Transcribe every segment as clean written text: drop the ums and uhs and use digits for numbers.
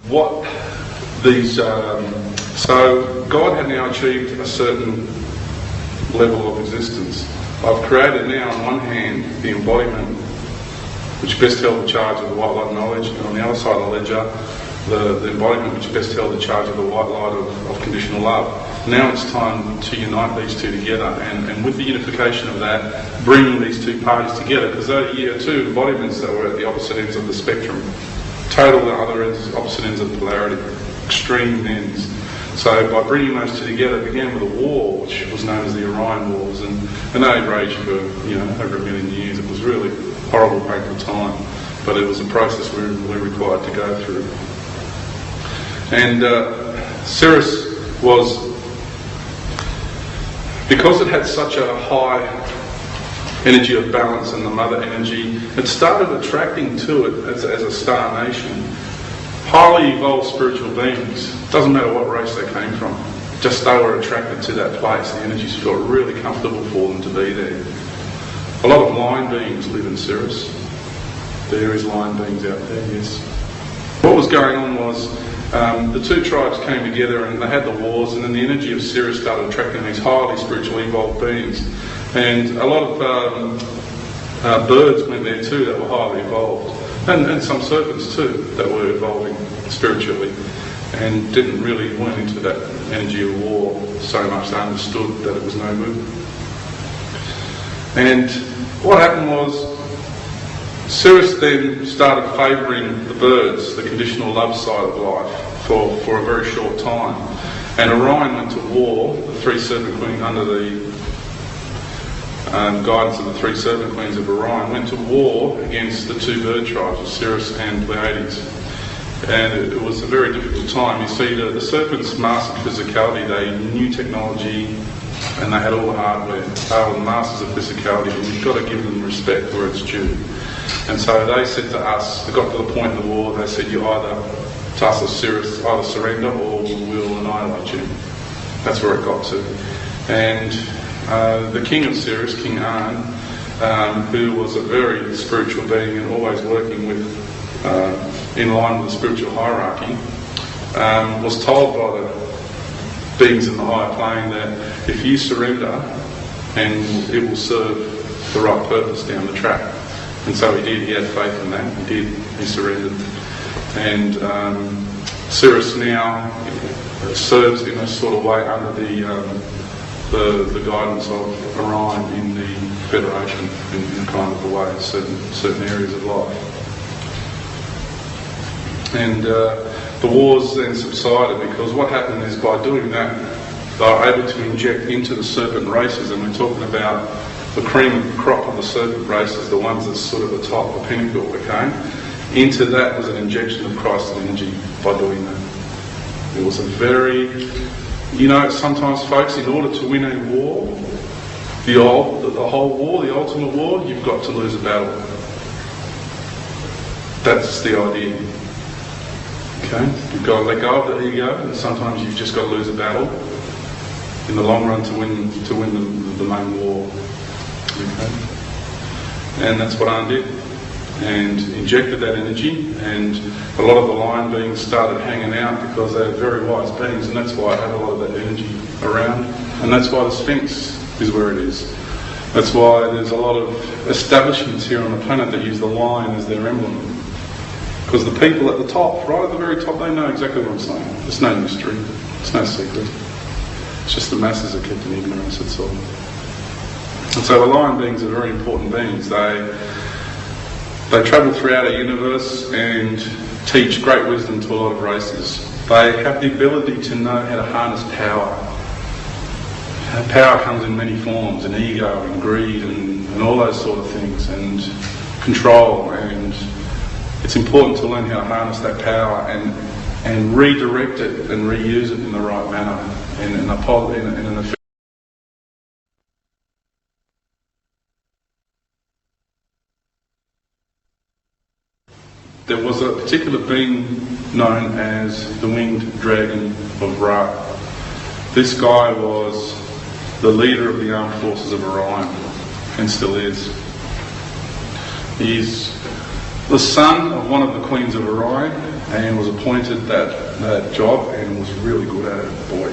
what these, so God had now achieved a certain level of existence. I've created now on one hand the embodiment which best held the charge of the white light knowledge, and on the other side of the ledger the embodiment which best held the charge of the white light of conditional love. Now it's time to unite these two together, and with the unification of that, bringing these two parties together, because they are two embodiments that were at the opposite ends of the spectrum, total other ends, opposite ends of polarity, extreme ends. So by bringing those two together, it began with a war, which was known as the Orion Wars, and they raged for over 1 million years. It was really horrible, painful time, but it was a process we were required to go through. And Sirius was, because it had such a high energy of balance and the mother energy, it started attracting to it as a star nation highly evolved spiritual beings. Doesn't matter what race they came from, just they were attracted to that place. The energies felt really comfortable for them to be there. A lot of lion beings live in Sirius. There is lion beings out there, yes. What was going on was the two tribes came together and they had the wars, and then the energy of Sirius started attracting these highly spiritually evolved beings. And a lot of birds went there too that were highly evolved. And some serpents too that were evolving spiritually and weren't into that energy of war so much. They understood that it was no good. And what happened was Sirius then started favouring the birds, the conditional love side of life, for a very short time. And Orion went to war, the three serpent queens, under the guidance of the three serpent queens of Orion, went to war against the two bird tribes of Sirius and Pleiades. And it was a very difficult time. You see, the serpents mastered physicality, they knew technology, and they had all the hardware. They were the masters of physicality, and you've got to give them respect where it's due. And so they said to us, they got to the point in the war, they said, you either, to us as Sirius, either surrender or we'll annihilate you. That's where it got to. And the king of Sirius, King Arn, who was a very spiritual being and always working with, in line with the spiritual hierarchy, was told by the beings in the higher plane that if you surrender, and it will serve the right purpose down the track. And so he did. He had faith in that. He did. He surrendered. And Sirius now serves in a sort of way under the guidance of Orion in the Federation in kind of a way, certain areas of life. And the wars then subsided, because what happened is by doing that they were able to inject into the serpent races, and we're talking about the cream of the crop of the serpent races, the ones that's sort of the top, the pinnacle, okay? Into that was an injection of Christ's energy by doing that. It was a very, sometimes folks, in order to win a war, the whole war, the ultimate war, you've got to lose a battle. That's the idea. Okay? You've got to let go of the ego, and sometimes you've just got to lose a battle in the long run to win the main war. Okay? And that's what Arn did, and injected that energy, and a lot of the lion beings started hanging out because they're very wise beings, and that's why I had a lot of that energy around, and that's why the Sphinx is where it is. That's why there's a lot of establishments here on the planet that use the lion as their emblem, because the people at the top, right at the very top, they know exactly what I'm saying. There's no mystery, there's no secret. It's just the masses are kept in ignorance, that's all. And so the lion beings are very important beings. They travel throughout our universe and teach great wisdom to a lot of races. They have the ability to know how to harness power. Power comes in many forms, and ego and greed and all those sort of things, and control, and it's important to learn how to harness that power and redirect it and reuse it in the right manner, in an effective. There was a particular being known as the Winged Dragon of Ra. This guy was the leader of the armed forces of Orion, and still is. He's the son of one of the queens of Orion, and was appointed that job and was really good at it, boy.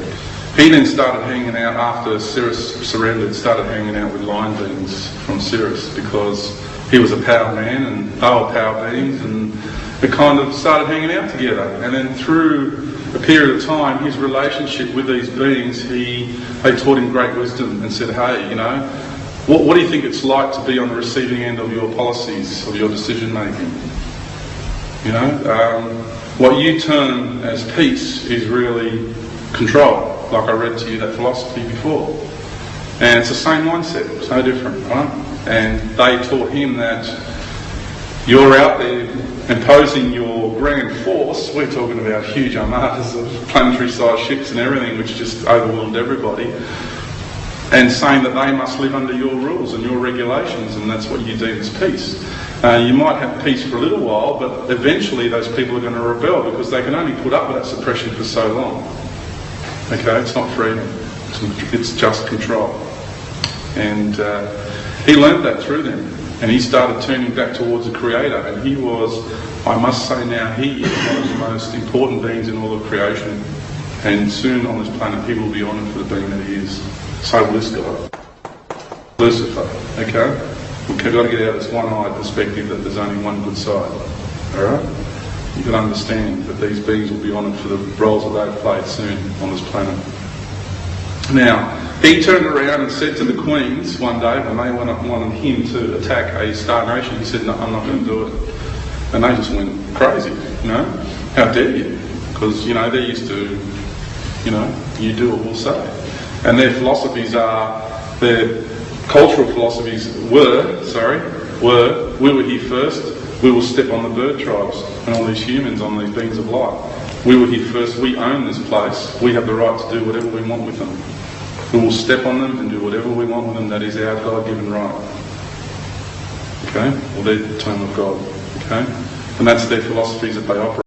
He then started hanging out, after Cyrus surrendered, started hanging out with line beings from Cyrus, because he was a power man and they were power beings, and they kind of started hanging out together. And then through a period of time, his relationship with these beings, they taught him great wisdom and said, hey, you know, what do you think it's like to be on the receiving end of your policies, of your decision making? You know, what you term as peace is really control, like I read to you that philosophy before. And it's the same mindset, it's no different, right? And they taught him that you're out there imposing your grand force. We're talking about huge armadas of planetary-sized ships and everything, which just overwhelmed everybody, and saying that they must live under your rules and your regulations, and that's what you deem as peace. You might have peace for a little while, but eventually those people are going to rebel, because they can only put up with that suppression for so long. Okay, it's not freedom, it's just control. And he learned that through them, and he started turning back towards the Creator, and he was, I must say now, he is one of the most important beings in all of creation, and soon on this planet he will be honoured for the being that he is. So will this guy, Lucifer. Okay, we've got to get out of this one-eyed perspective that there's only one good side. Alright, you can understand that these beings will be honoured for the roles that they've played soon on this planet. Now, he turned around and said to the queens one day, when they wanted him to attack a star nation, he said, no, I'm not going to do it. And they just went crazy, you know, how dare you? Because, you know, they're used to, you know, you do what we'll say. And their philosophies their cultural philosophies were, we were here first, we will step on the bird tribes and all these humans, on these beings of light. We were here first, we own this place, we have the right to do whatever we want with them. We will step on them and do whatever we want with them, that is our God-given right. Okay? Or their term of God. Okay? And that's their philosophies that they operate.